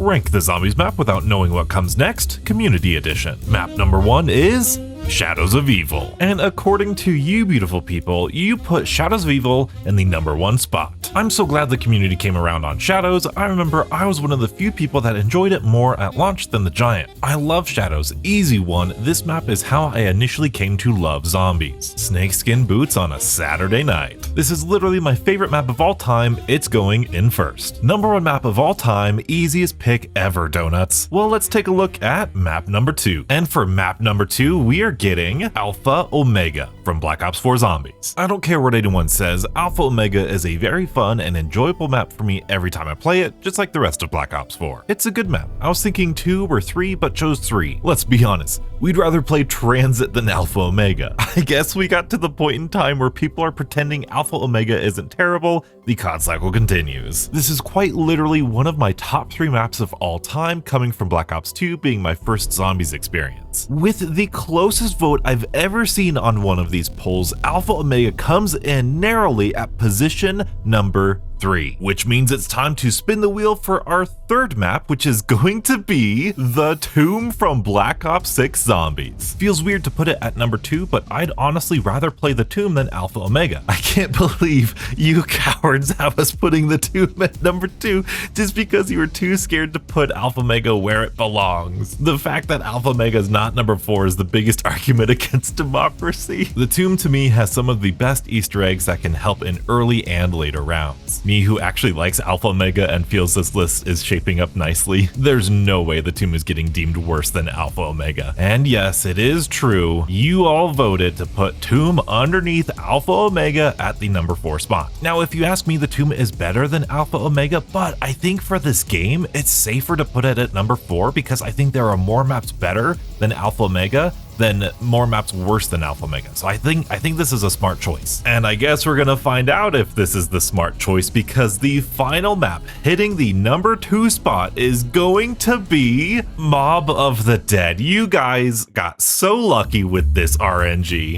Rank the Zombies map without knowing what comes next, Community Edition. Map number 1 is Shadows of Evil. And according to you beautiful people, you put Shadows of Evil in the number 1 spot. I'm so glad the community came around on Shadows. I remember I was one of the few people that enjoyed it more at launch than the Giant. I love Shadows, easy one. This map is how I initially came to love zombies. Snakeskin boots on a Saturday night. This is literally my favorite map of all time. It's going in first. Number 1 map of all time, easiest pick ever, donuts. Well, let's take a look at map number 2. And for map number 2, we are getting Alpha Omega from Black Ops 4 Zombies. I don't care what anyone says, Alpha Omega is a very fun and enjoyable map for me every time I play it, just like the rest of Black Ops 4. It's a good map. I was thinking 2 or 3, but chose 3. Let's be honest, we'd rather play Transit than Alpha Omega. I guess we got to the point in time where people are pretending Alpha Omega isn't terrible. The COD cycle continues. This is quite literally one of my top 3 maps of all time, coming from Black Ops 2 being my first Zombies experience. With the closest vote I've ever seen on one of these polls, Alpha Omega comes in narrowly at position number 3, which means it's time to spin the wheel for our third map, which is going to be the Tomb from Black Ops 6 Zombies. Feels weird to put it at number 2, but I'd honestly rather play the Tomb than Alpha Omega. I can't believe you cowards have us putting the Tomb at number 2 just because you were too scared to put Alpha Omega where it belongs. The fact that Alpha Omega is not number 4 is the biggest argument against democracy. The Tomb to me has some of the best Easter eggs that can help in early and later rounds. Me, who actually likes Alpha Omega and feels this list is shaping up nicely, there's no way the Tomb is getting deemed worse than Alpha Omega. And yes, it is true, you all voted to put Tomb underneath Alpha Omega at the number 4 spot. Now, if you ask me, the Tomb is better than Alpha Omega, but I think for this game, it's safer to put it at number 4 because I think there are more maps better than Alpha Omega than more maps worse than Alpha Omega. So I think this is a smart choice. And I guess we're gonna find out if this is the smart choice because the final map hitting the number 2 spot is going to be Mob of the Dead. You guys got so lucky with this RNG.